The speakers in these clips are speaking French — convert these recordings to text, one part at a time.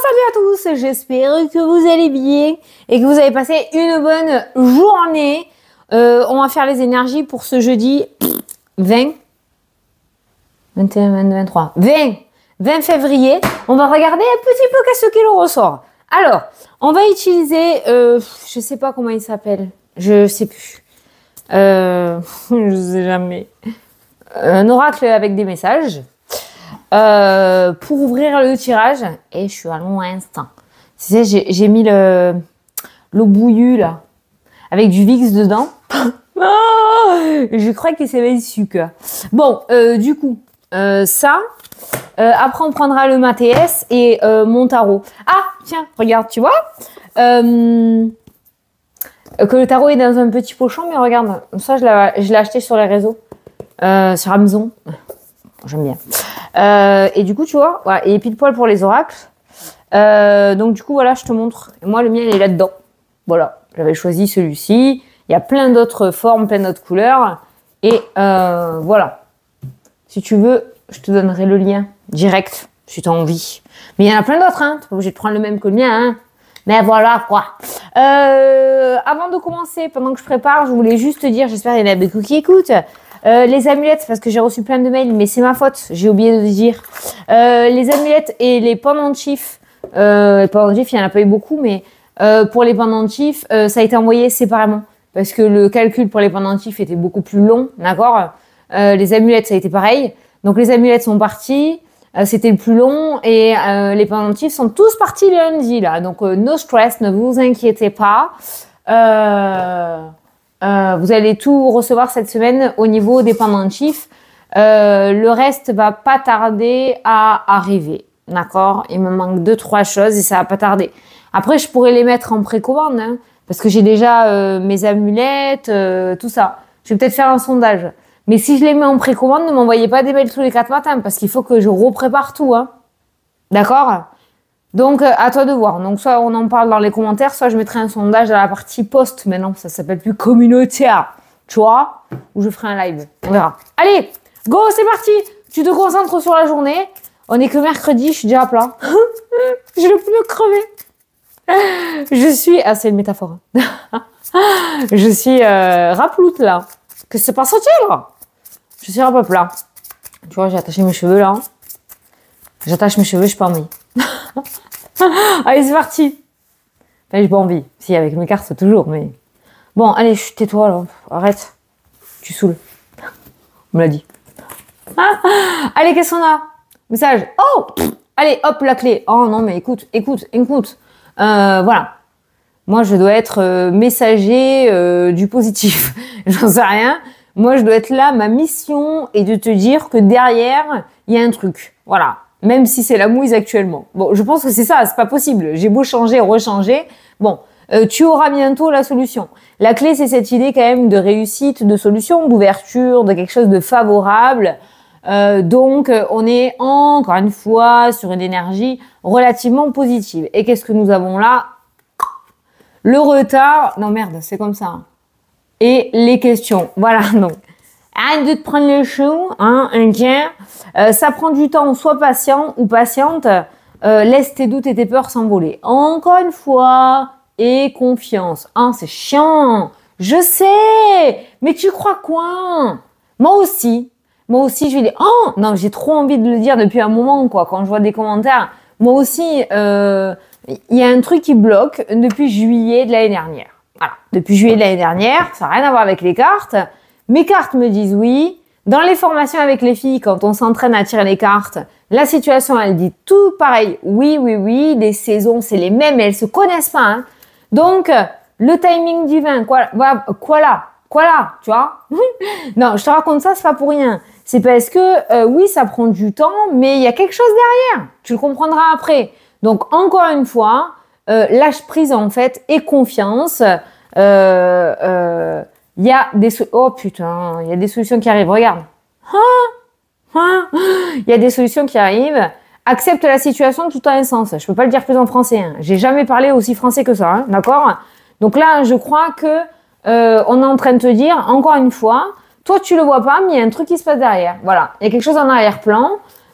salut à tous, j'espère que vous allez bien et que vous avez passé une bonne journée. On va faire les énergies pour ce jeudi 20, 21, 22, 23, 20 février. On va regarder un petit peu qu'est-ce qu'il en ressort. Alors, on va utiliser, je sais pas comment il s'appelle, je sais plus, je sais jamais, un oracle avec des messages. Pour ouvrir le tirage, et je suis à l'instant. Tu sais, j'ai mis l'eau bouillue là, avec du Vicks dedans. Je crois que c'est bien sucre. Bon, du coup, ça. Après, on prendra le Mathias et mon tarot. Ah, tiens, regarde, tu vois que le tarot est dans un petit pochon, mais regarde, ça, je l'ai acheté sur les réseaux, sur Amazon. J'aime bien. Et du coup, tu vois, voilà, et pile poil pour les oracles. Donc, du coup, voilà, je te montre. Et moi, le mien, il est là-dedans. Voilà, j'avais choisi celui-ci. Il y a plein d'autres formes, plein d'autres couleurs. Et voilà. Si tu veux, je te donnerai le lien direct, si tu as envie. Mais il y en a plein d'autres, hein. Tu n'es pas obligé de prendre le même que le mien, hein. Mais voilà, quoi. Avant de commencer, pendant que je prépare, je voulais juste te dire, j'espère qu'il y en a beaucoup qui écoutent. Les amulettes, parce que j'ai reçu plein de mails, mais c'est ma faute, j'ai oublié de dire. Les amulettes et les pendentifs, les pendentifs, il n'y en a pas eu beaucoup, mais pour les pendentifs, ça a été envoyé séparément. Parce que le calcul pour les pendentifs était beaucoup plus long, d'accord. Les amulettes, ça a été pareil. Donc les amulettes sont parties, c'était le plus long, et les pendentifs sont tous partis lundi, là. Donc no stress, ne vous inquiétez pas. Vous allez tout recevoir cette semaine au niveau des pendentifs. Le reste va pas tarder à arriver. D'accord? Il me manque 2-3 choses et ça va pas tarder. Après, je pourrais les mettre en précommande, hein, parce que j'ai déjà mes amulettes, tout ça. Je vais peut-être faire un sondage. Mais si je les mets en précommande, ne m'envoyez pas des mails tous les 4 matins, parce qu'il faut que je reprépare tout. Hein. D'accord? Donc, à toi de voir. Donc, soit on en parle dans les commentaires, soit je mettrai un sondage à la partie post. Maintenant, ça s'appelle plus communautaire. Tu vois? Ou je ferai un live. On verra. Allez, go, c'est parti. Tu te concentres sur la journée. On est que mercredi, je suis déjà à plat. J'ai le pneu crevé. Je suis... Ah, c'est une métaphore. Je suis raploute, là. Que c'est pas sorti, là. Je suis un peu plat. Tu vois, j'ai attaché mes cheveux, là. J'attache mes cheveux, je suis pas envie. Allez, c'est parti. Enfin, j'ai pas envie. Si, avec mes cartes, toujours, mais... Bon, allez, tais-toi, là. Arrête. Tu saoules. On me l'a dit. Allez, qu'est-ce qu'on a? Message. Oh, allez, hop, la clé. Oh, non, mais écoute. Voilà. Moi, je dois être messager du positif. J'en sais rien. Moi, je dois être là. Ma mission est de te dire que derrière, il y a un truc. Voilà. Même si c'est la mouise actuellement. Bon, je pense que c'est ça, c'est pas possible. J'ai beau changer, rechanger. Bon, tu auras bientôt la solution. La clé, c'est cette idée quand même de réussite, de solution, d'ouverture, de quelque chose de favorable. Donc, on est encore une fois sur une énergie relativement positive. Et qu'est-ce que nous avons là? Le retard. Non, merde, c'est comme ça. Et les questions. Voilà, donc. Arrête de te prendre le chou, hein, ok. Ça prend du temps, sois patient ou patiente. Laisse tes doutes et tes peurs s'envoler. Encore une fois, et confiance. Hein, c'est chiant. Je sais, mais tu crois quoi? Moi aussi, je vais dire, oh, non, j'ai trop envie de le dire depuis un moment, quoi, quand je vois des commentaires. Moi aussi, il y a un truc qui bloque depuis juillet de l'année dernière. Voilà, depuis juillet de l'année dernière, ça n'a rien à voir avec les cartes. Mes cartes me disent oui. Dans les formations avec les filles, quand on s'entraîne à tirer les cartes, la situation, elle dit tout pareil. Oui. Les saisons, c'est les mêmes, mais elles se connaissent pas. Hein. Donc, le timing divin, quoi là, tu vois? Non, je te raconte ça, c'est pas pour rien. C'est parce que, oui, ça prend du temps, mais il y a quelque chose derrière. Tu le comprendras après. Donc, encore une fois, lâche prise, en fait, et confiance. Il y a des oh putain, il y a des solutions qui arrivent. Regarde. Il y a des solutions qui arrivent. Accepte la situation tout a un sens. Je peux pas le dire plus en français. Hein. J'ai jamais parlé aussi français que ça. Hein, d'accord? Donc là, je crois que on est en train de te dire encore une fois, toi tu le vois pas, mais il y a un truc qui se passe derrière. Voilà, il y a quelque chose en arrière-plan.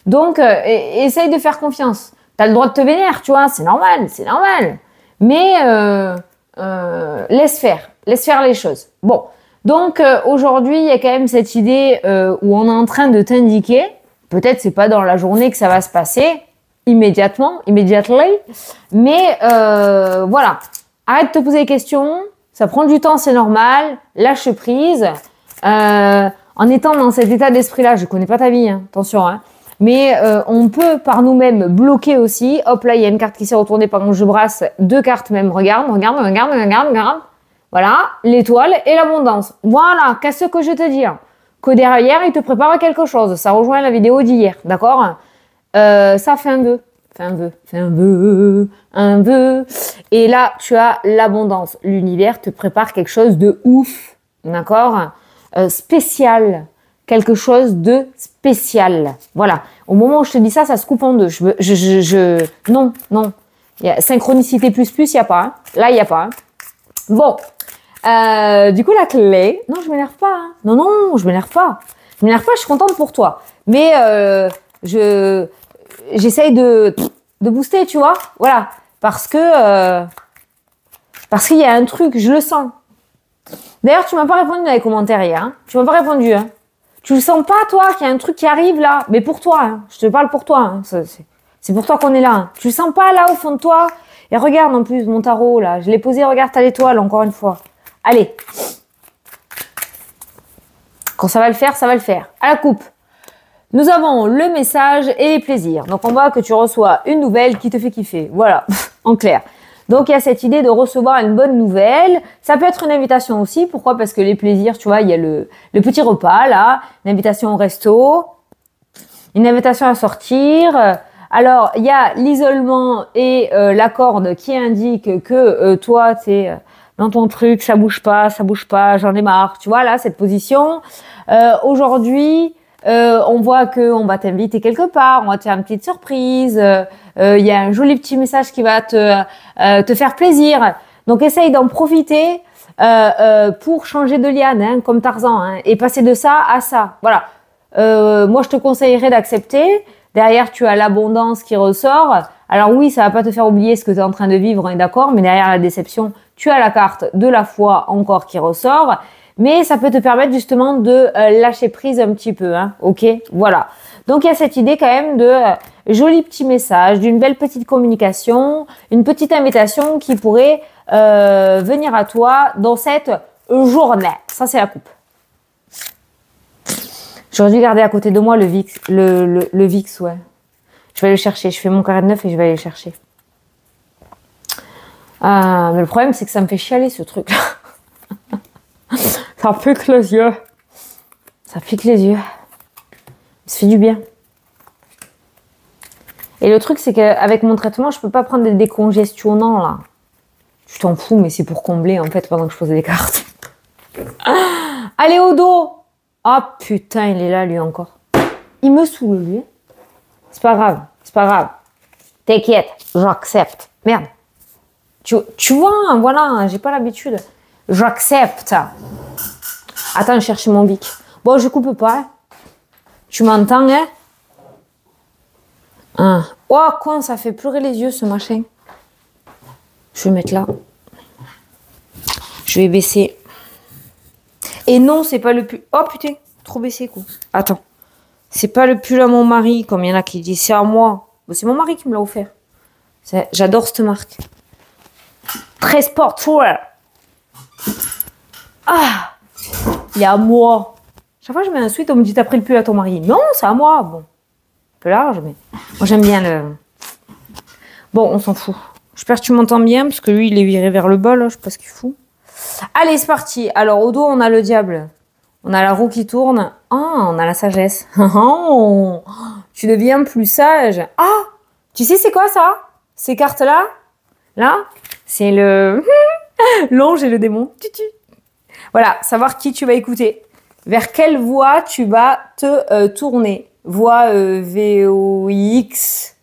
Donc essaye de faire confiance. Tu as le droit de te vénérer, tu vois, c'est normal, c'est normal. Mais laisse faire les choses. Bon, donc aujourd'hui, il y a quand même cette idée où on est en train de t'indiquer, peut-être c'est pas dans la journée que ça va se passer, immédiately, mais voilà, arrête de te poser des questions, ça prend du temps, c'est normal, lâche prise, en étant dans cet état d'esprit-là, je connais pas ta vie, hein, attention, hein, mais on peut par nous-mêmes bloquer aussi. Hop là, il y a une carte qui s'est retournée pendant que je brasse, 2 cartes même, regarde. Voilà, l'étoile et l'abondance. Voilà, qu'est-ce que je te dis, hein, que derrière, il te prépare quelque chose. Ça rejoint la vidéo d'hier, d'accord? Ça fait un vœu. Et là, tu as l'abondance. L'univers te prépare quelque chose de ouf, d'accord? Spécial. Quelque chose de spécial. Voilà. Au moment où je te dis ça, ça se coupe en deux. Non. Il y a synchronicité plus, il n'y a pas. Hein. Là, il n'y a pas. Hein. Bon. Du coup, la clé. Non, je m'énerve pas. Hein. Non, je m'énerve pas. Je m'énerve pas, je suis contente pour toi. Mais j'essaye de booster, tu vois. Voilà. Parce qu'il y a un truc, je le sens. D'ailleurs, tu m'as pas répondu dans les commentaires hier. Hein. Tu m'as pas répondu. Hein. Tu le sens pas, toi, qu'il y a un truc qui arrive là? Mais pour toi, hein. Je te parle pour toi. Hein. C'est pour toi qu'on est là. Hein. Tu le sens pas là au fond de toi? Et regarde en plus mon tarot là. Je l'ai posé, regarde, t'as l'étoile encore une fois. Allez. Quand ça va le faire, ça va le faire. À la coupe. Nous avons le message et les plaisirs. Donc on voit que tu reçois une nouvelle qui te fait kiffer. Voilà, en clair. Donc il y a cette idée de recevoir une bonne nouvelle. Ça peut être une invitation aussi. Pourquoi? Parce que les plaisirs, tu vois, il y a le petit repas là, une invitation au resto, une invitation à sortir. Alors il y a l'isolement et la corde qui indique que toi t'es dans ton truc, ça bouge pas, j'en ai marre. Tu vois là cette position. Aujourd'hui, on voit qu'on va t'inviter quelque part, on va te faire une petite surprise. Il y a un joli petit message qui va te faire plaisir. Donc, essaye d'en profiter pour changer de liane, hein, comme Tarzan, hein, et passer de ça à ça. Voilà. Moi, je te conseillerais d'accepter. Derrière, tu as l'abondance qui ressort. Alors oui, ça va pas te faire oublier ce que tu es en train de vivre, on est d'accord, mais derrière la déception, tu as la carte de la foi encore qui ressort. Mais ça peut te permettre justement de lâcher prise un petit peu, hein, ok? Voilà. Donc, il y a cette idée quand même de joli petit message, d'une belle petite communication, une petite invitation qui pourrait venir à toi dans cette journée. Ça, c'est la coupe. J'aurais dû garder à côté de moi le VIX, le VIX, ouais. Je vais le chercher. Je fais mon carré de 9 et je vais aller le chercher. Mais le problème, c'est que ça me fait chialer, ce truc-là. Ça pique les yeux. Ça pique les yeux. Ça fait du bien. Et le truc, c'est qu'avec mon traitement, je peux pas prendre des décongestionnants, là. Tu t'en fous, mais c'est pour combler, en fait, pendant que je posais des cartes. Allez, au dos. Ah, putain, il est là, lui, encore. Il me saoule, lui. C'est pas grave. C'est pas grave. T'inquiète, j'accepte. Merde. Tu vois, voilà, j'ai pas l'habitude. J'accepte. Attends, je cherche mon bic. Bon, je coupe pas. Hein. Tu m'entends, hein? Oh, con, ça fait pleurer les yeux, ce machin. Je vais mettre là. Je vais baisser. Et non, c'est pas le pull. Oh, putain, trop baissé, quoi. Attends. C'est pas le pull à mon mari, comme il y en a qui disent. C'est à moi. Bon, c'est mon mari qui me l'a offert. J'adore cette marque. Très sportswear. Ah, il est à moi. Chaque fois que je mets un sweat, on me dit t'as pris le pull à ton mari. Non, c'est à moi. Bon, un peu large, mais moi j'aime bien le. Bon, on s'en fout. J'espère que tu m'entends bien, parce que lui il est viré vers le bas là, je sais pas ce qu'il fout. Allez, c'est parti. Alors au dos, on a le diable. On a la roue qui tourne. Ah, on a la sagesse. Oh, tu deviens plus sage. Ah, tu sais c'est quoi ça? Ces cartes-là? Là, c'est le l'ange et le démon. Voilà, savoir qui tu vas écouter. Vers quelle voie tu vas te tourner. Voie VOX.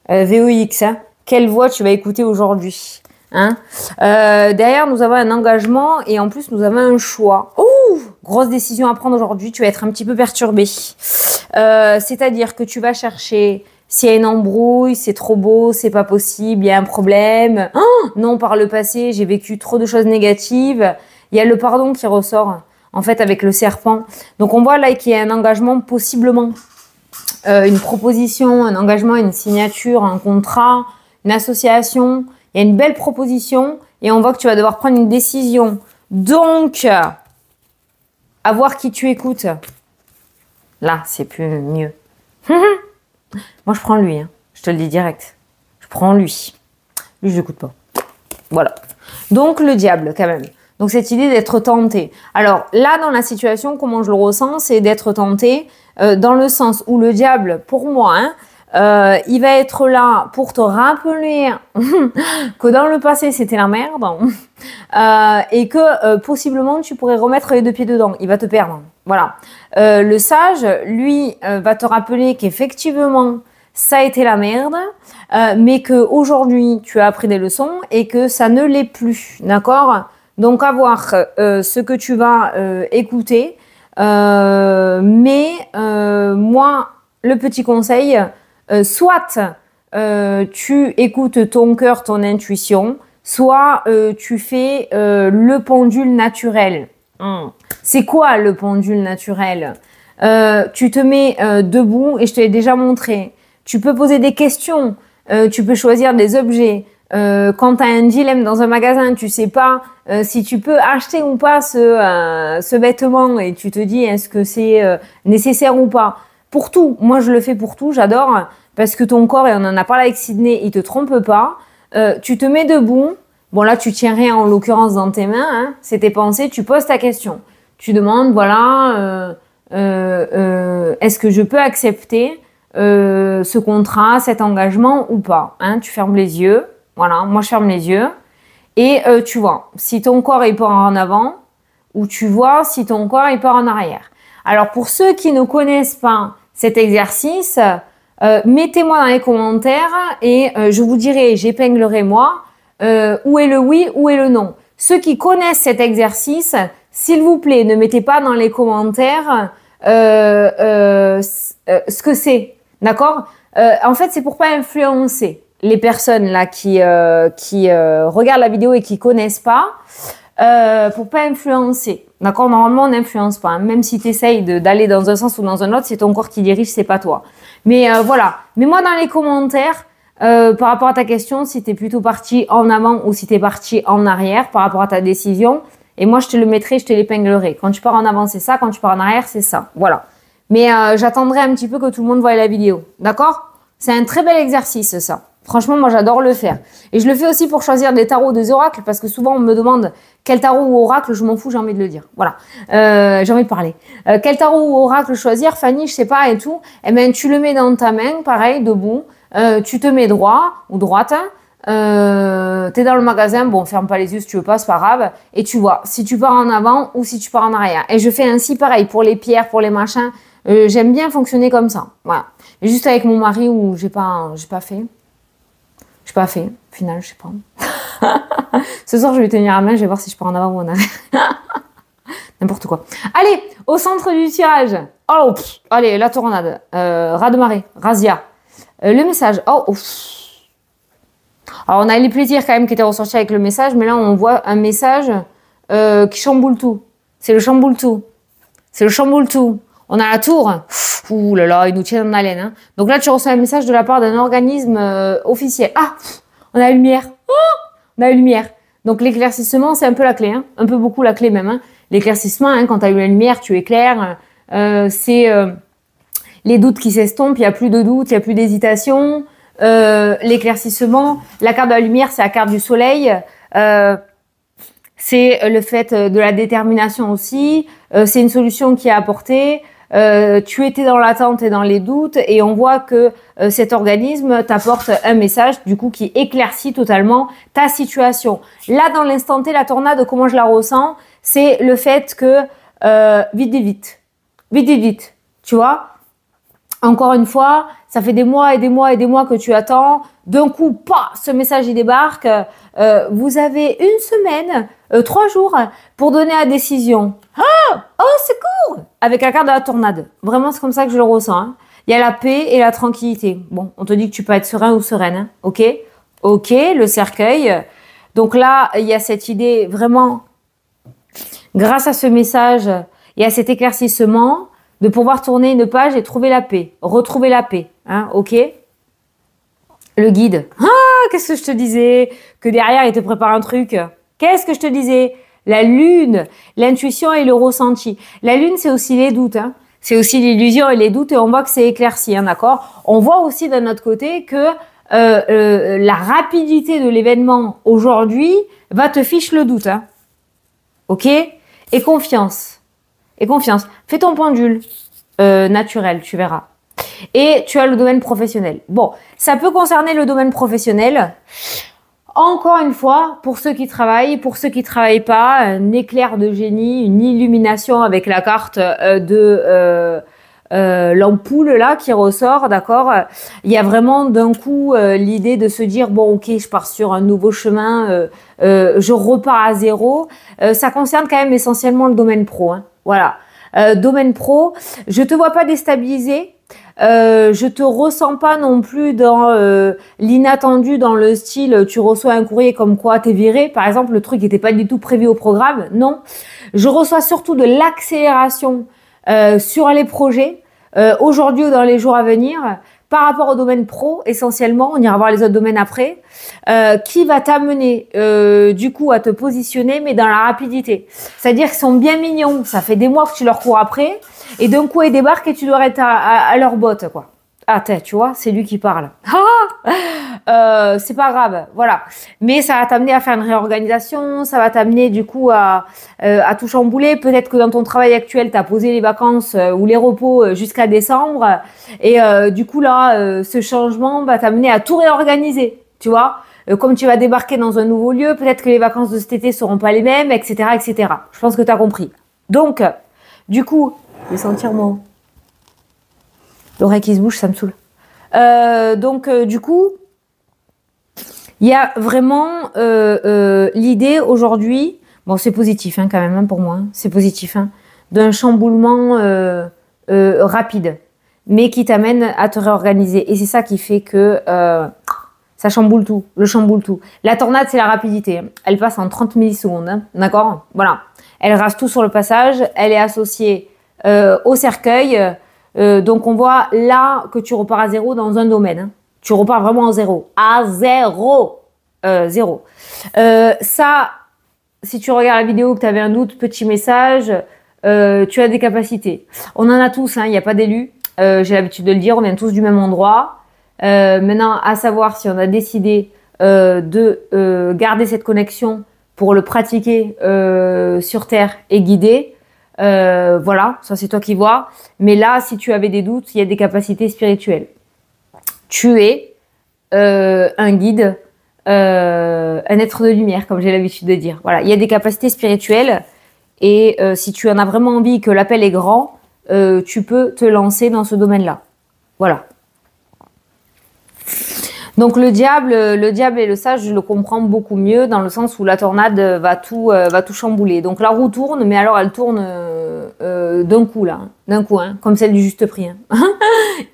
VOX, hein. Quelle voie tu vas écouter aujourd'hui, hein. Derrière, nous avons un engagement et en plus, nous avons un choix. Ouh, grosse décision à prendre aujourd'hui. Tu vas être un petit peu perturbé. C'est-à-dire que tu vas chercher s'il y a une embrouille, c'est trop beau, c'est pas possible, il y a un problème. Oh, non, par le passé, j'ai vécu trop de choses négatives. Il y a le pardon qui ressort, en fait, avec le serpent. Donc, on voit là qu'il y a un engagement, possiblement. Une proposition, un engagement, une signature, un contrat, une association. Il y a une belle proposition et on voit que tu vas devoir prendre une décision. Donc, à voir qui tu écoutes. Là, c'est plus mieux. Moi, je prends lui. Hein. Je te le dis direct. Je prends lui. Lui, je l'écoute pas. Voilà. Donc, le diable, quand même. Donc, cette idée d'être tenté. Alors, là, dans la situation, comment je le ressens, c'est d'être tenté dans le sens où le diable, pour moi, il va être là pour te rappeler que dans le passé, c'était la merde et que possiblement, tu pourrais remettre les deux pieds dedans. Il va te perdre. Voilà. Le sage, lui, va te rappeler qu'effectivement, ça a été la merde, mais qu'aujourd'hui, tu as appris des leçons et que ça ne l'est plus. D'accord ? Donc, à voir ce que tu vas écouter. Mais moi, le petit conseil, soit tu écoutes ton cœur, ton intuition, soit tu fais le pendule naturel. C'est quoi le pendule naturel? Tu te mets debout et je te l'ai déjà montré. Tu peux poser des questions, tu peux choisir des objets. Quand tu as un dilemme dans un magasin, tu sais pas si tu peux acheter ou pas ce vêtement et tu te dis est-ce que c'est nécessaire ou pas. Pour tout, moi je le fais pour tout, j'adore parce que ton corps, et on en a parlé avec Sydney, il te trompe pas. Tu te mets debout, bon là tu tiens rien en l'occurrence dans tes mains, hein, c'est tes pensées, tu poses ta question. Tu demandes voilà, est-ce que je peux accepter ce contrat, cet engagement ou pas, hein, tu fermes les yeux. Voilà, moi je ferme les yeux et tu vois si ton corps il part en avant ou tu vois si ton corps il part en arrière. Alors pour ceux qui ne connaissent pas cet exercice, mettez-moi dans les commentaires et je vous dirai, j'épinglerai moi où est le oui, où est le non. Ceux qui connaissent cet exercice, s'il vous plaît, ne mettez pas dans les commentaires ce que c'est, d'accord? En fait, c'est pour pas influencer les personnes là qui regardent la vidéo et qui connaissent pas, pour pas influencer. D'accord? Normalement, on n'influence pas. Hein. Même si tu essayes d'aller dans un sens ou dans un autre, c'est ton corps qui dirige, c'est pas toi. Mais voilà. Mets-moi dans les commentaires par rapport à ta question, si tu es plutôt parti en avant ou si tu es parti en arrière par rapport à ta décision. Et moi, je te le mettrai, je te l'épinglerai. Quand tu pars en avant, c'est ça. Quand tu pars en arrière, c'est ça. Voilà. Mais j'attendrai un petit peu que tout le monde voie la vidéo. D'accord? C'est un très bel exercice, ça. Franchement, moi, j'adore le faire. Et je le fais aussi pour choisir des tarots, des oracles, parce que souvent, on me demande quel tarot ou oracle, je m'en fous, j'ai envie de le dire. Voilà, j'ai envie de parler. Quel tarot ou oracle choisir, Fanny, je sais pas et tout. Eh ben, tu le mets dans ta main, pareil, debout. Tu te mets droit ou droite. T'es dans le magasin, bon, ferme pas les yeux si tu veux pas, c'est pas grave. Et tu vois si tu pars en avant ou si tu pars en arrière. Et je fais ainsi, pareil, pour les pierres, pour les machins. J'aime bien fonctionner comme ça. Voilà. Et juste avec mon mari où j'ai pas fait. J'ai pas fait, au final, je sais pas. Ce soir, je vais tenir la main, je vais voir si je pars en avant ou en arrière. N'importe quoi. Allez, au centre du tirage. Oh, allez, la tornade. Raz de marée, Razia. Le message. Oh, alors, on a les plaisirs quand même qui étaient ressortis avec le message, mais là, on voit un message qui chamboule tout. C'est le chamboule tout. C'est le chamboule tout. On a la tour. Ouh là là, ils nous tiennent en haleine. Hein. Donc là, tu reçois un message de la part d'un organisme officiel. Ah, on a la lumière. Oh, on a la lumière. Donc l'éclaircissement, c'est un peu la clé. Hein. Un peu beaucoup la clé même. Hein. L'éclaircissement, hein, quand tu as eu la lumière, tu éclaires. C'est les doutes qui s'estompent. Il n'y a plus de doutes, il n'y a plus d'hésitation. L'éclaircissement, la carte de la lumière, c'est la carte du soleil. C'est le fait de la détermination aussi. C'est une solution qui est apportée. Tu étais dans l'attente et dans les doutes et on voit que cet organisme t'apporte un message du coup qui éclaircit totalement ta situation. Là, dans l'instant T, la tornade, comment je la ressens, c'est le fait que vite, tu vois. Encore une fois, ça fait des mois et des mois et des mois que tu attends. D'un coup, ce message il débarque. Vous avez une semaine, 3 jours pour donner la décision. Oh, c'est court. Avec la carte de la tornade. Vraiment, c'est comme ça que je le ressens. Hein. Il y a la paix et la tranquillité. Bon, on te dit que tu peux être serein ou sereine, hein, ok? Ok, le cercueil. Donc là, il y a cette idée vraiment, grâce à ce message et à cet éclaircissement, de pouvoir tourner une page et trouver la paix, retrouver la paix, hein, ok? Le guide. Ah, qu'est-ce que je te disais? Que derrière, il te prépare un truc. Qu'est-ce que je te disais? La lune, l'intuition et le ressenti. La lune, c'est aussi les doutes, hein. C'est aussi l'illusion et les doutes et on voit que c'est éclairci, hein, d'accord? On voit aussi d'un autre côté que la rapidité de l'événement aujourd'hui va te fiche le doute, hein. Ok? Et confiance. Et confiance. Fais ton pendule naturel, tu verras. Et tu as le domaine professionnel. Bon, ça peut concerner le domaine professionnel. Encore une fois, pour ceux qui travaillent, pour ceux qui travaillent pas, un éclair de génie, une illumination avec la carte de l'ampoule là qui ressort, d'accord. Il y a vraiment d'un coup l'idée de se dire bon ok, je pars sur un nouveau chemin, je repars à zéro. Ça concerne quand même essentiellement le domaine pro, hein. Voilà, domaine pro. Je te vois pas déstabilisé. Je te ressens pas non plus dans l'inattendu, dans le style tu reçois un courrier comme quoi t'es viré, par exemple, le truc n'était pas du tout prévu au programme. Non, je reçois surtout de l'accélération sur les projets aujourd'hui ou dans les jours à venir par rapport au domaine pro essentiellement. On ira voir les autres domaines après, qui va t'amener du coup à te positionner mais dans la rapidité. C'est-à-dire qu'ils sont bien mignons, ça fait des mois que tu leur cours après et d'un coup ils débarquent et tu dois être à leur botte, quoi. Ah, tu vois, c'est lui qui parle. C'est pas grave, voilà. Mais ça va t'amener à faire une réorganisation, ça va t'amener du coup à tout chambouler. Peut-être que dans ton travail actuel, tu as posé les vacances ou les repos jusqu'à décembre. Et du coup, là, ce changement va t'amener à tout réorganiser, tu vois. Comme tu vas débarquer dans un nouveau lieu, peut-être que les vacances de cet été seront pas les mêmes, etc., etc. Je pense que tu as compris. Donc, du coup, je vais sentir l'oreille qui se bouge, ça me saoule. Du coup, il y a vraiment l'idée aujourd'hui, bon c'est positif hein, quand même hein, pour moi, hein, c'est positif, hein, d'un chamboulement rapide, mais qui t'amène à te réorganiser. Et c'est ça qui fait que ça chamboule tout, le chamboule tout. La tornade, c'est la rapidité, hein. Elle passe en 30 millisecondes, hein, d'accord? Voilà, elle rase tout sur le passage, elle est associée au cercueil. Donc on voit là que tu repars à zéro dans un domaine, hein. Tu repars vraiment à zéro. À zéro. Zéro. Ça, si tu regardes la vidéo, que tu avais un doute, petit message, tu as des capacités. On en a tous, hein, il n'y a pas d'élus. J'ai l'habitude de le dire, on vient tous du même endroit. Maintenant, à savoir si on a décidé de garder cette connexion pour le pratiquer sur Terre et guider. Voilà, ça c'est toi qui vois. Mais là, si tu avais des doutes, il y a des capacités spirituelles. Tu es un guide, un être de lumière, comme j'ai l'habitude de dire. Voilà, il y a des capacités spirituelles et si tu en as vraiment envie, que l'appel est grand, tu peux te lancer dans ce domaine-là. Voilà. Donc le diable et le sage, je le comprends beaucoup mieux dans le sens où la tornade va tout chambouler. Donc la roue tourne, mais alors elle tourne d'un coup là, d'un coup, hein, comme celle du juste prix. Hein.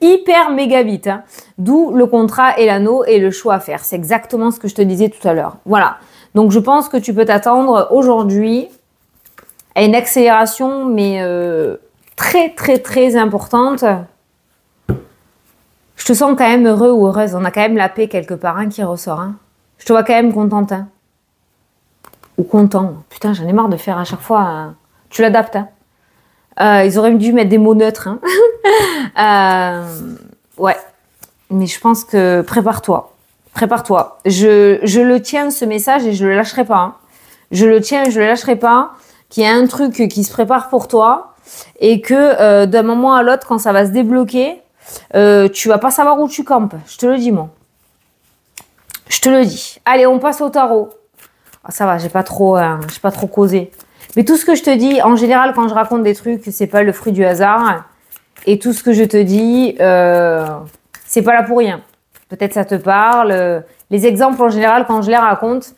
Hyper méga vite. Hein. D'où le contrat et l'anneau et le choix à faire. C'est exactement ce que je te disais tout à l'heure. Voilà. Donc je pense que tu peux t'attendre aujourd'hui à une accélération, mais très très très importante. Je te sens quand même heureux ou heureuse. On a quand même la paix quelque part hein, qui ressort. Hein. Je te vois quand même contente. Hein. Ou content. Putain, j'en ai marre de faire à chaque fois. Hein. Tu l'adaptes. Hein. Ils auraient dû mettre des mots neutres. Hein. Ouais. Mais je pense que prépare-toi. Prépare-toi. Je le tiens ce message et je le lâcherai pas. Hein. Je le tiens et je le lâcherai pas. Qu'il y a un truc qui se prépare pour toi. Et que d'un moment à l'autre, quand ça va se débloquer, tu vas pas savoir où tu campes, je te le dis moi. Je te le dis. Allez, on passe au tarot. Oh, ça va, j'ai pas trop causé. Mais tout ce que je te dis, en général, quand je raconte des trucs, c'est pas le fruit du hasard. Et tout ce que je te dis, c'est pas là pour rien. Peut-être ça te parle. Les exemples, en général, quand je les raconte,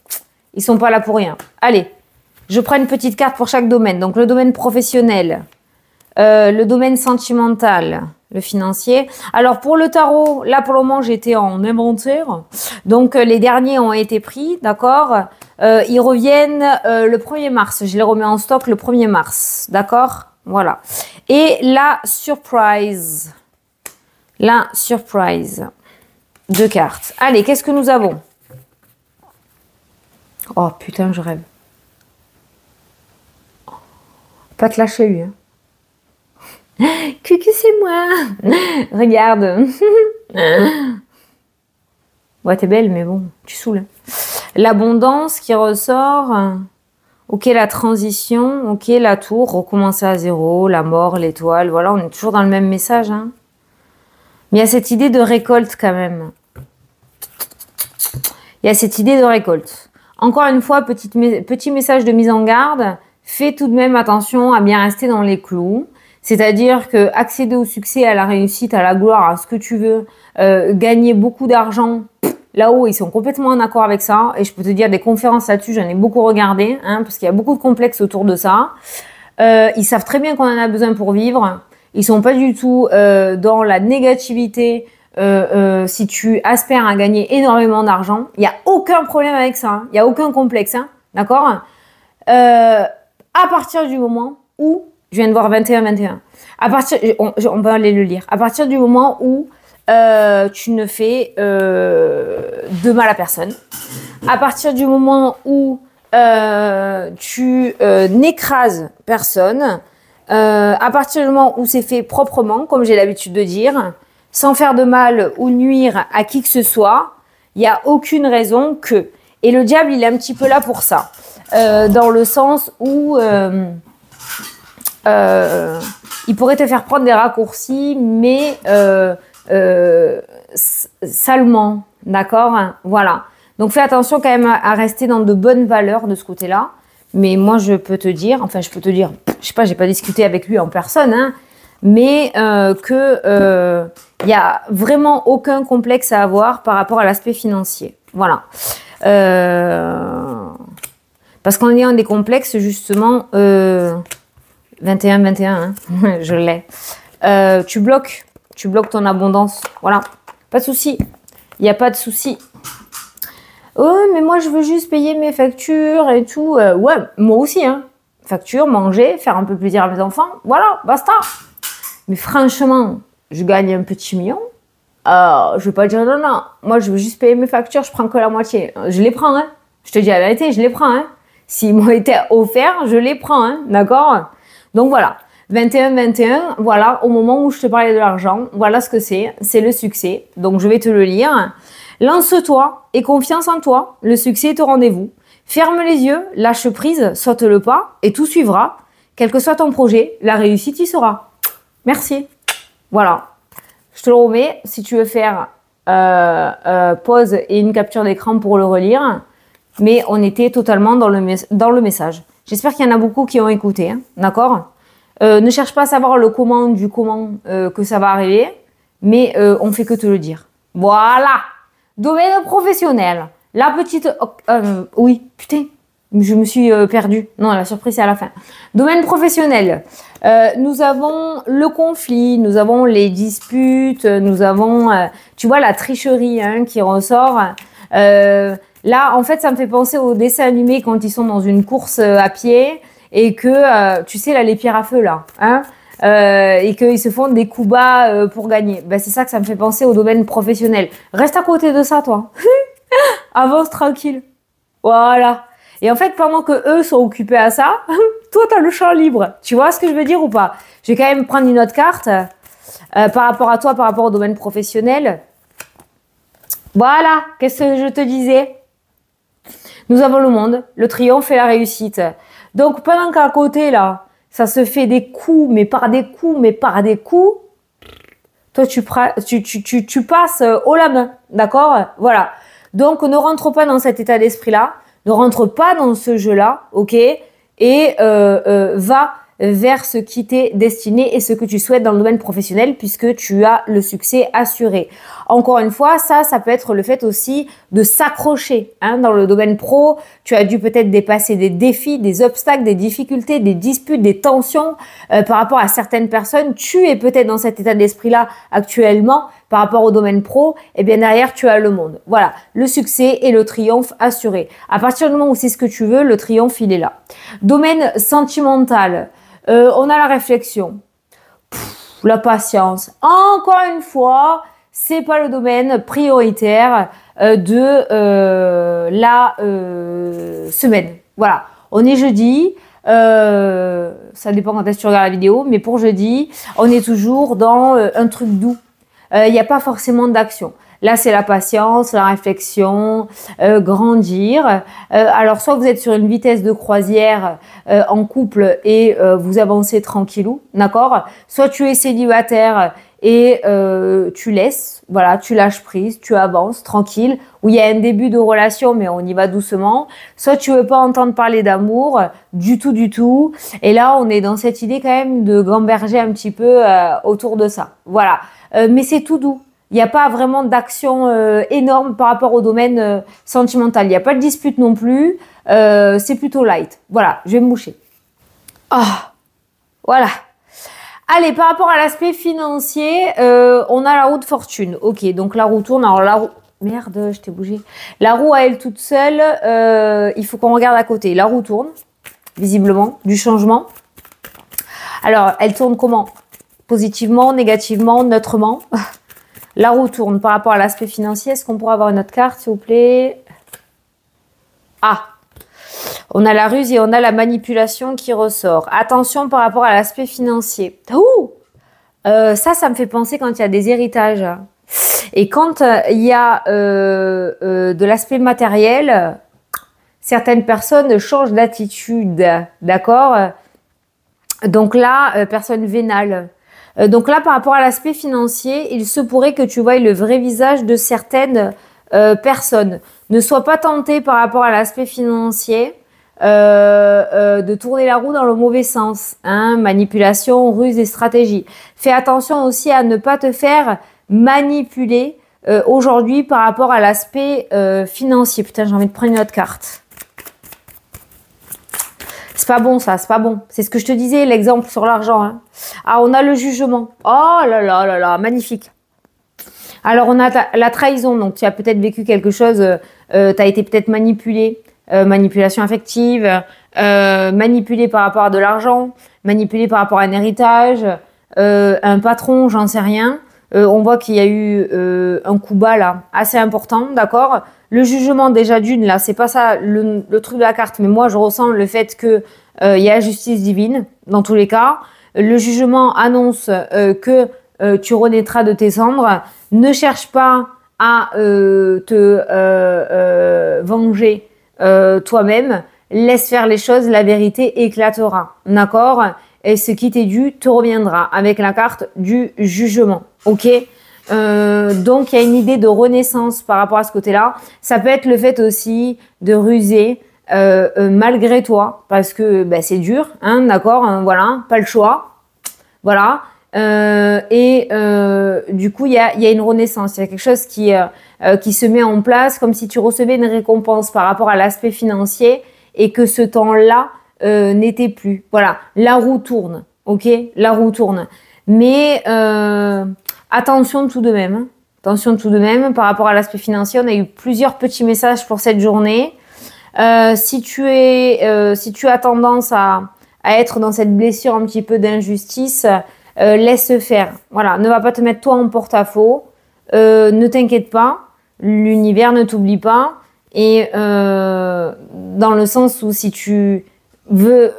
ils sont pas là pour rien. Allez, je prends une petite carte pour chaque domaine. Donc, le domaine professionnel, le domaine sentimental, le financier. Alors, pour le tarot, là, pour le moment, j'étais en inventaire. Donc, les derniers ont été pris, d'accord? Ils reviennent le 1er mars. Je les remets en stock le 1er mars, d'accord? Voilà. Et la surprise. La surprise. 2 cartes. Allez, qu'est-ce que nous avons? Oh, putain, je rêve. Pas te lâcher, lui, hein. Cucu, c'est moi. Regarde. Ouais, t'es belle, mais bon, tu saoules. L'abondance qui ressort. Ok, la transition. Ok, la tour. Recommencer à zéro. La mort, l'étoile. Voilà, on est toujours dans le même message. Hein. Mais il y a cette idée de récolte quand même. Il y a cette idée de récolte. Encore une fois, petit message de mise en garde. Fais tout de même attention à bien rester dans les clous. C'est-à-dire que accéder au succès, à la réussite, à la gloire, à ce que tu veux, gagner beaucoup d'argent, là-haut, ils sont complètement en accord avec ça. Et je peux te dire, des conférences là-dessus, j'en ai beaucoup regardé, hein, parce qu'il y a beaucoup de complexes autour de ça. Ils savent très bien qu'on en a besoin pour vivre. Ils sont pas du tout dans la négativité si tu aspires à gagner énormément d'argent. Il n'y a aucun problème avec ça. Hein. Il n'y a aucun complexe. Hein, d'accord à partir du moment où je viens de voir 21-21. On va aller le lire. À partir du moment où tu ne fais de mal à personne. À partir du moment où tu n'écrases personne. À partir du moment où c'est fait proprement, comme j'ai l'habitude de dire, sans faire de mal ou nuire à qui que ce soit, il n'y a aucune raison que. Et le diable, il est un petit peu là pour ça. Dans le sens où il pourrait te faire prendre des raccourcis, mais salement, d'accord? Voilà. Donc fais attention quand même à rester dans de bonnes valeurs de ce côté-là. Mais moi, je peux te dire, je sais pas, j'ai pas discuté avec lui en personne, hein, mais que il y a vraiment aucun complexe à avoir par rapport à l'aspect financier. Voilà. Parce qu'en ayant des complexes, justement, 21-21, hein, je l'ai. Tu bloques ton abondance. Voilà, pas de souci. Il n'y a pas de souci. Oh, mais moi, je veux juste payer mes factures et tout. Ouais, moi aussi, hein. Facture, manger, faire un peu plaisir à mes enfants. Voilà, basta. Mais franchement, je gagne un petit million. Je vais pas dire non, non. Moi, je veux juste payer mes factures, je prends que la moitié. Je les prends, hein. Je te dis la vérité, je les prends, hein. S'ils m'ont été offerts, je les prends, hein. D'accord? Donc voilà. 21-21, voilà, au moment où je te parlais de l'argent, voilà ce que c'est. C'est le succès. Donc, je vais te le lire. Lance-toi et confiance en toi. Le succès est au rendez-vous. Ferme les yeux, lâche prise, saute le pas et tout suivra. Quel que soit ton projet, la réussite y sera. Merci. Voilà. Je te le remets. Si tu veux faire pause et une capture d'écran pour le relire. Mais on était totalement dans le message. J'espère qu'il y en a beaucoup qui ont écouté. Hein, d'accord? Ne cherche pas à savoir le comment du comment que ça va arriver. Mais on fait que te le dire. Voilà. Domaine professionnel. La petite... oui, putain. Je me suis perdue. Non, la surprise, c'est à la fin. Domaine professionnel. Nous avons le conflit, nous avons les disputes, nous avons, tu vois, la tricherie hein, qui ressort. Là, en fait, ça me fait penser aux dessins animés quand ils sont dans une course à pied et que, tu sais, là, les pierres à feu, là, hein, et qu'ils se font des coups bas pour gagner. Ben, c'est ça que ça me fait penser au domaine professionnel. Reste à côté de ça, toi. Avance tranquille. Voilà. Et en fait, pendant que eux sont occupés à ça, toi, tu as le champ libre. Tu vois ce que je veux dire ou pas? Je vais quand même prendre une autre carte par rapport à toi, par rapport au domaine professionnel. Voilà, qu'est-ce que je te disais? Nous avons le monde, le triomphe et la réussite. Donc, pendant qu'à côté, là, ça se fait des coups, mais par des coups, mais par des coups, toi, tu passes haut la main, d'accord? Voilà. Donc, ne rentre pas dans cet état d'esprit-là. Ne rentre pas dans ce jeu-là, ok? Et va vers ce qui t'est destiné et ce que tu souhaites dans le domaine professionnel puisque tu as le succès assuré. Encore une fois, ça peut être le fait aussi de s'accrocher dans le domaine pro. Tu as dû peut-être dépasser des défis, des obstacles, des difficultés, des disputes, des tensions par rapport à certaines personnes. Tu es peut-être dans cet état d'esprit-là actuellement par rapport au domaine pro. Et bien derrière, tu as le monde. Voilà, le succès et le triomphe assuré. À partir du moment où c'est ce que tu veux, le triomphe, il est là. Domaine sentimental, on a la réflexion, la patience. Encore une fois, c'est pas le domaine prioritaire de la semaine. Voilà, on est jeudi. Ça dépend quand est-ce que tu regardes la vidéo, mais pour jeudi, on est toujours dans un truc doux. Il n'y a pas forcément d'action. Là, c'est la patience, la réflexion, grandir. Alors, soit vous êtes sur une vitesse de croisière en couple et vous avancez tranquillou, d'accord? Soit tu es célibataire et tu laisses, voilà, tu lâches prise, tu avances tranquille, où il y a un début de relation, mais on y va doucement. Soit tu veux pas entendre parler d'amour du tout. Et là, on est dans cette idée quand même de gamberger un petit peu autour de ça. Voilà. Mais c'est tout doux. Il n'y a pas vraiment d'action énorme par rapport au domaine sentimental. Il n'y a pas de dispute non plus. C'est plutôt light. Voilà, je vais me moucher. Ah, voilà. Allez, par rapport à l'aspect financier, on a la roue de fortune. Ok, donc la roue tourne. Alors la roue... Merde, je t'ai bougé. La roue à elle toute seule, il faut qu'on regarde à côté. La roue tourne, visiblement, du changement. Alors, elle tourne comment? Positivement, négativement, neutrement? La roue tourne par rapport à l'aspect financier. Est-ce qu'on pourrait avoir une autre carte, s'il vous plaît? Ah, on a la ruse et on a la manipulation qui ressort. Attention par rapport à l'aspect financier. Ouh, ça me fait penser quand il y a des héritages. Et quand il y a de l'aspect matériel, certaines personnes changent d'attitude. D'accord? Donc là, personne vénale. Donc là, par rapport à l'aspect financier, il se pourrait que tu voies le vrai visage de certaines personnes. Ne sois pas tenté par rapport à l'aspect financier de tourner la roue dans le mauvais sens. Manipulation, ruse et stratégie. Fais attention aussi à ne pas te faire manipuler aujourd'hui par rapport à l'aspect financier. Putain, j'ai envie de prendre une autre carte. C'est pas bon ça, c'est pas bon. C'est ce que je te disais, l'exemple sur l'argent. Ah, on a le jugement. Oh là là là là, magnifique. Alors, on a la trahison. Donc, tu as peut-être vécu quelque chose, tu as été peut-être manipulé. Manipulation affective, manipulé par rapport à de l'argent, manipulé par rapport à un héritage, un patron, j'en sais rien. On voit qu'il y a eu un coup bas là, assez important, d'accord? Le jugement déjà d'une, là, c'est pas ça le truc de la carte, mais moi je ressens le fait que il y a la justice divine dans tous les cas. Le jugement annonce que tu renaîtras de tes cendres. Ne cherche pas à te venger toi-même. Laisse faire les choses, la vérité éclatera, d'accord? Et ce qui t'est dû te reviendra avec la carte du jugement, ok? Donc, il y a une idée de renaissance par rapport à ce côté-là. Ça peut être le fait aussi de ruser malgré toi, parce que c'est dur, d'accord? Voilà, pas le choix. Voilà. Du coup, il y a une renaissance. Il y a quelque chose qui se met en place, comme si tu recevais une récompense par rapport à l'aspect financier et que ce temps-là n'était plus. Voilà, la roue tourne, ok? La roue tourne. Mais attention tout de même. Attention tout de même par rapport à l'aspect financier. On a eu plusieurs petits messages pour cette journée. Si tu as tendance à être dans cette blessure un petit peu d'injustice, laisse faire. Voilà, ne va pas te mettre toi en porte-à-faux. Ne t'inquiète pas. L'univers ne t'oublie pas. Et dans le sens où si tu veux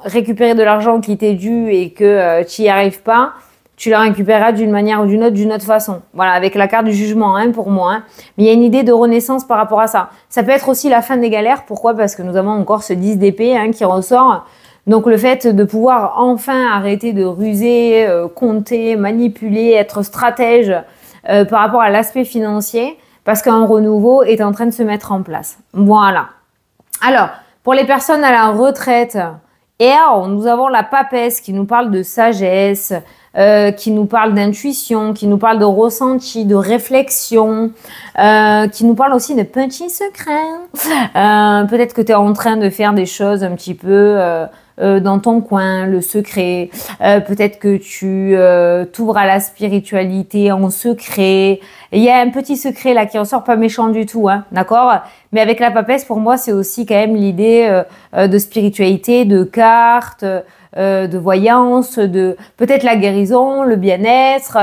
récupérer de l'argent qui t'est dû et que tu n'y arrives pas, tu la récupéreras d'une manière ou d'une autre façon. Voilà, avec la carte du jugement pour moi. Mais il y a une idée de renaissance par rapport à ça. Ça peut être aussi la fin des galères. Pourquoi? Parce que nous avons encore ce 10 d'épée qui ressort. Donc le fait de pouvoir enfin arrêter de ruser, compter, manipuler, être stratège par rapport à l'aspect financier, parce qu'un renouveau est en train de se mettre en place. Voilà. Alors, pour les personnes à la retraite Et alors, nous avons la papesse qui nous parle de sagesse, qui nous parle d'intuition, qui nous parle de ressenti, de réflexion, qui nous parle aussi de petits secrets. Peut-être que tu es en train de faire des choses un petit peu dans ton coin, le secret. Peut-être que tu t'ouvres à la spiritualité en secret. Il y a un petit secret là qui ressort, pas méchant du tout, hein, d'accord? Mais avec la papesse, pour moi, c'est aussi quand même l'idée de spiritualité, de cartes, de voyance, de peut-être la guérison, le bien-être,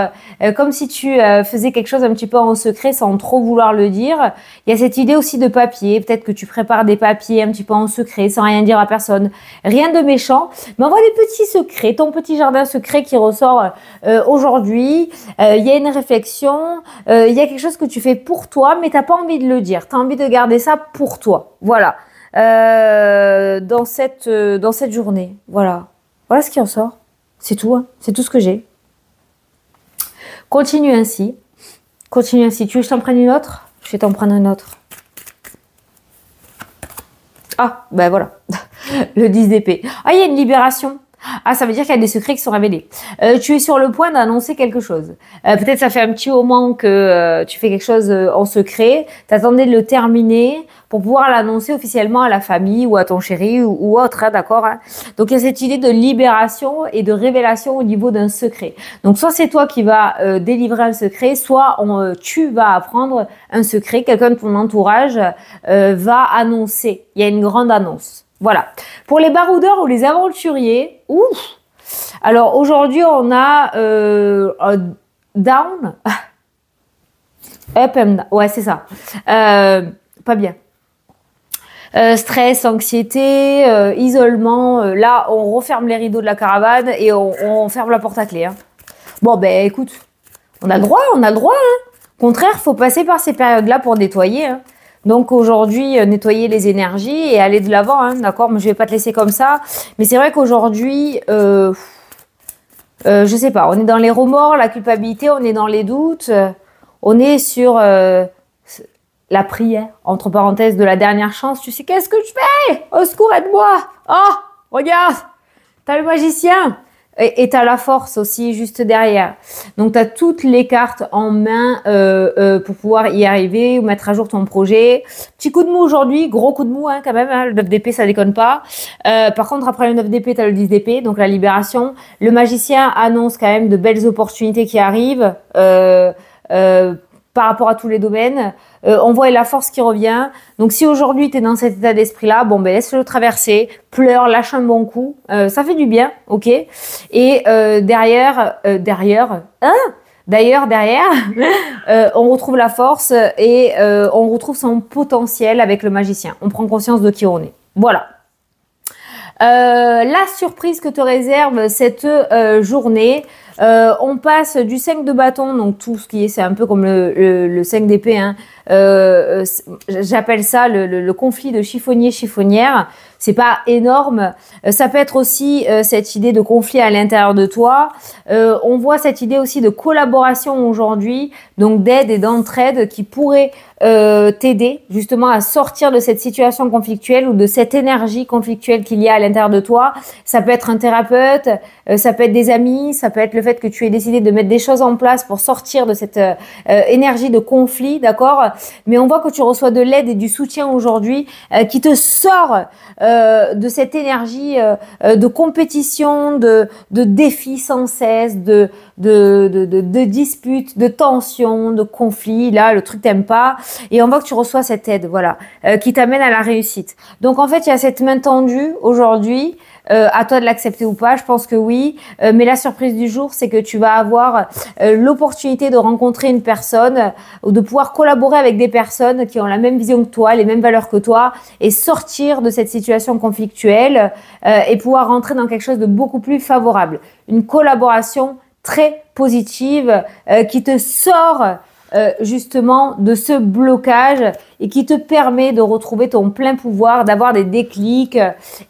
comme si tu faisais quelque chose un petit peu en secret sans trop vouloir le dire. Il y a cette idée aussi de papier, peut-être que tu prépares des papiers un petit peu en secret sans rien dire à personne. Rien de méchant, mais on voit des petits secrets, ton petit jardin secret qui ressort aujourd'hui. Il y a une réflexion, il y a quelque chose que tu fais pour toi, mais t'as pas envie de le dire, tu as envie de garder ça pour toi. Voilà. Dans cette journée, voilà. Voilà ce qui en sort. C'est tout, hein. C'est tout ce que j'ai. Continue ainsi. Continue ainsi. Tu veux que je t'en prenne une autre? Je vais t'en prendre une autre. Ah, ben voilà. Le 10 d'épée. Ah, il y a une libération. Ah, ça veut dire qu'il y a des secrets qui sont révélés. Tu es sur le point d'annoncer quelque chose. Peut-être ça fait un petit moment que tu fais quelque chose en secret. Tu attendais de le terminer pour pouvoir l'annoncer officiellement à la famille ou à ton chéri ou autre, hein, d'accord, hein. Donc, il y a cette idée de libération et de révélation au niveau d'un secret. Donc, soit c'est toi qui vas délivrer un secret, soit tu vas apprendre un secret. Quelqu'un de ton entourage va annoncer. Il y a une grande annonce. Voilà. Pour les baroudeurs ou les aventuriers, ouf. Alors aujourd'hui, on a down, up and down. Ouais, c'est ça. Pas bien. Stress, anxiété, isolement. Là, on referme les rideaux de la caravane et on ferme la porte à clé. Hein. Bon, ben écoute, on a le droit, hein. Au contraire, faut passer par ces périodes-là pour nettoyer. Hein. Donc aujourd'hui, nettoyer les énergies et aller de l'avant, hein, d'accord? Mais je vais pas te laisser comme ça. Mais c'est vrai qu'aujourd'hui, je sais pas, on est dans les remords, la culpabilité, on est dans les doutes, on est sur la prière, entre parenthèses, de la dernière chance. Tu sais, qu'est-ce que je fais? Au secours, aide-moi! Oh, regarde, t'as le magicien! Et tu as la force aussi juste derrière. Donc, tu as toutes les cartes en main pour pouvoir y arriver ou mettre à jour ton projet. Petit coup de mou aujourd'hui, gros coup de mou hein, quand même. Hein, le 9 d'épée, ça déconne pas. Par contre, après le 9 d'épée, tu as le 10 d'épée, donc la libération. Le magicien annonce quand même de belles opportunités qui arrivent par rapport à tous les domaines. On voit la force qui revient. Donc, si aujourd'hui, tu es dans cet état d'esprit-là, bon, ben laisse-le traverser, pleure, lâche un bon coup. Ça fait du bien, ok? Et derrière, on retrouve la force et on retrouve son potentiel avec le magicien. On prend conscience de qui on est. Voilà. La surprise que te réserve cette journée, on passe du 5 de bâton, donc tout ce qui est, c'est un peu comme le 5 d'épée, hein. J'appelle ça le conflit de chiffonnier-chiffonnière. C'est pas énorme. Ça peut être aussi cette idée de conflit à l'intérieur de toi. On voit cette idée aussi de collaboration aujourd'hui, donc d'aide et d'entraide qui pourrait t'aider justement à sortir de cette situation conflictuelle ou de cette énergie conflictuelle qu'il y a à l'intérieur de toi. Ça peut être un thérapeute, ça peut être des amis, ça peut être le fait que tu aies décidé de mettre des choses en place pour sortir de cette énergie de conflit, d'accord? Mais on voit que tu reçois de l'aide et du soutien aujourd'hui qui te sort de cette énergie de compétition, de défis sans cesse, de disputes, de tensions, de conflits. Là, le truc t'aime pas. Et on voit que tu reçois cette aide, voilà, qui t'amène à la réussite. Donc, en fait, il y a cette main tendue aujourd'hui. À toi de l'accepter ou pas, je pense que oui. Mais la surprise du jour, c'est que tu vas avoir l'opportunité de rencontrer une personne ou de pouvoir collaborer avec des personnes qui ont la même vision que toi, les mêmes valeurs que toi et sortir de cette situation conflictuelle et pouvoir rentrer dans quelque chose de beaucoup plus favorable. Une collaboration très positive qui te sort justement de ce blocage et qui te permet de retrouver ton plein pouvoir, d'avoir des déclics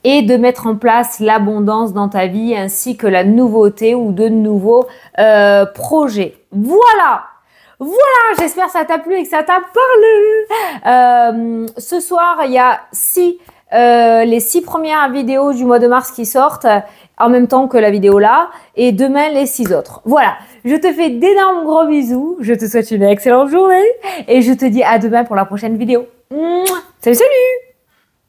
et de mettre en place l'abondance dans ta vie ainsi que la nouveauté ou de nouveaux projets. Voilà! Voilà, j'espère que ça t'a plu et que ça t'a parlé. Ce soir, il y a 6 les 6 premières vidéos du mois de mars qui sortent en même temps que la vidéo là. Et demain, les 6 autres. Voilà. Je te fais d'énormes gros bisous. Je te souhaite une excellente journée. Et je te dis à demain pour la prochaine vidéo. Mouah. Salut, salut!